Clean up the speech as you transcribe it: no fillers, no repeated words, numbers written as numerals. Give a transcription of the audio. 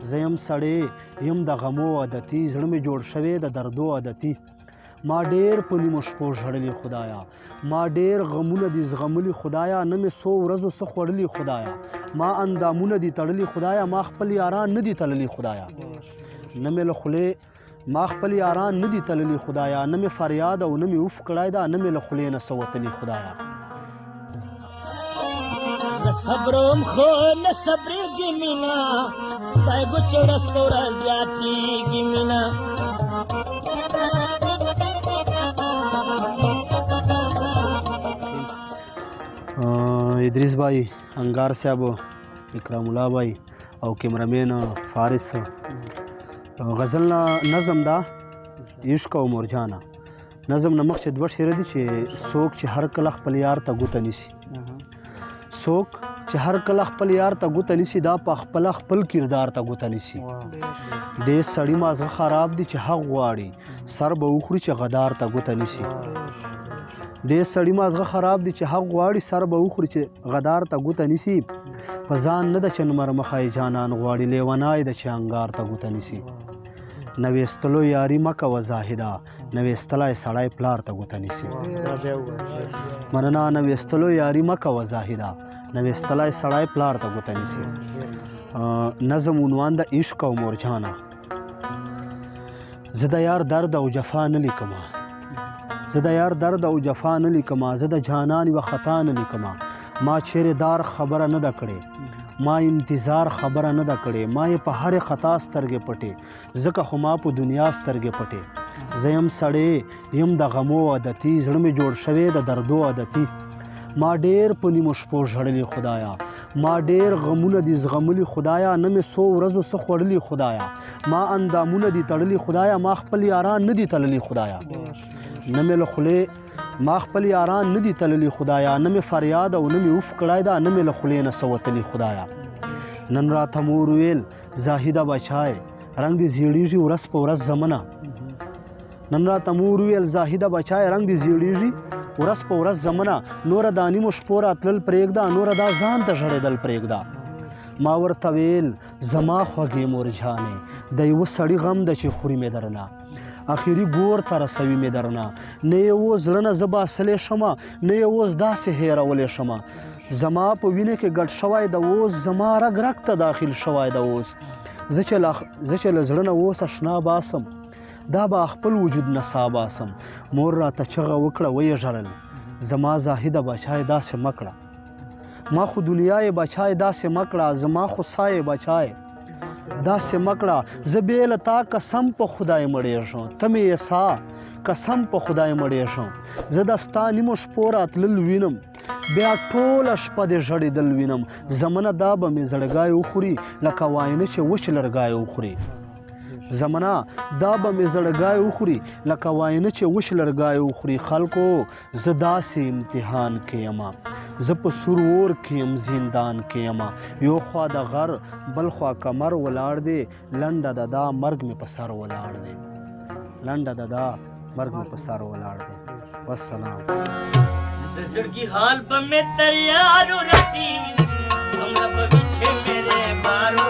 زه یم سړی یم د غمو عادتي زړه مې جوړ شوی د دردو عادتي ما ډېر په نیمو شپو ژړلي خدایا ما ډېر غمونه دي زغملي خدایا نه مې څو ورځو څه خوړلي خدایا ما اندامونه دي تړلي خدایا ما خپل یاران نه دي تللي خدایا نه مې له خولې ما خپل یاران نه دي تللي خدایا نه مې فریاد او نه مې اوف کړی دا نه مې له خولې نه څه وتلي خدایا نه صبروم خو نه صبرېږي مینه خدای ګوچ ورځ په ورځ زیاتېږي مینه ادریس بھائی انگار صاحب اکرام الله بھائی او کیمرامین فارس غزل نظم دا عشق او مرجانه نظم نه مخکې دوه شعر دي چې څوک چې هر کله خپل یار ته ګوته نیسي څوک چې هر کله خپل یار ته ګوته نیسي دا په خپله خپل کردار ته ګوته نیسي دې سړي مازغه خراب دي چې حق غواړي سر به وخوري چې غدار ته ګوته نیسي دې سړي مازغه خراب دي چې حق غواړي سر به وخوري چې غدار ته ګوته نیسي په ځان نه د چنمر مخی جانان غواړي لیونای د چې انګار ته ګوته نیسي نویستلو یاري مه کوه زاهده نویستلی سړی پلار ته ګوته نیسي مننه نویستلو یاري مه کوه زاهده نویستلی سړی پلار ته ګوته نیسي نظم عنوان د عشق او مرجانه زه د یار درد او جفا نه لیکمه زه د یار درد او جفا نه لیکمه زه د جانان یوه خطا نه لیکمه ما چیرې دار خبره نه ده کړې ما انتظار خبره نه ده کړې ما یې په هرې خطا سترګې پټې ځکه خو ما په دنیا سترګې پټې زه یم سړی یم د غمو عادتي زړه مې جوړ شوی د دردو عادتي ما ډېر په نیمو شپو ژړلي خدایا ما ډېر غمونه دي زغملي خدایا نه مې څو ورځو څه خوړلي خدایا ما اندامونه دي تړلي خدایا ما خپل یاران نه دي تللي خدایا نه مې له خولې ما خپل یاران نه دي تللي خدایا نه مې فریاد او نه مې اوف کړی دا نه مې له خولې نه څه وتلي خدایا نن راته مور ویل زاهده بچای رنګ دې زیړېږي ورځ په ورځ زمنه نن راته مور ویل زاهده بچای رنګ دې زیړېږي ورځ په ورځ زمنه نوره دا نیمو شپو راتلل پرېږده نوره دا ځان ته ژړېدل پرېږده ما ورته ویل زما خوږې مورجانې د یوه سړي غم ده چې خوري مې درنه اخري ګور ته رسوي مې درنه نه یې اوس زړه نه زه باسلی شمه نه یې اوس داسې هېرولی شمه زما په وینې کې ګډ شوی د اوس زما رګ رګ ته داخل شوی د اوس زه چې له زړه نه اوس اشنا باسم دا به خپل وجود نه سا باسم مور راته چغه وکړه ویې ژړل زما زاهده بچای داسې مه کړه ما خو دنیا یې بچای داسې مه کړه زما خو سا یې بچای داسې مه کړه زه بې له تا قسم په خدای مړېږم ته مې یې سا قسم په خدای مړېږم زه د ستا نیمو شپو راتلل وینم بیا ټوله شپه دې ژړېدل وینم زمنه دا به مې زړګی وخوري لکه واینه چې وچ لرګی وخوري زمنه دا به مې زړګی وخوري لکه واینه چې وچ لرګی وخوري خلکو زه داسې امتحان کې یمه زه په سور اور کې یم زندان کې یمه یو خوا د غر بل خوا کمر ولاړ دی لنډه د دا مرګ مې په سر ولاړ دی لنډه د دا مرګ مې په سر ولاړ دی والسلام د زړګي حال به مې تر یارو رسي همره به وچې میرے بارو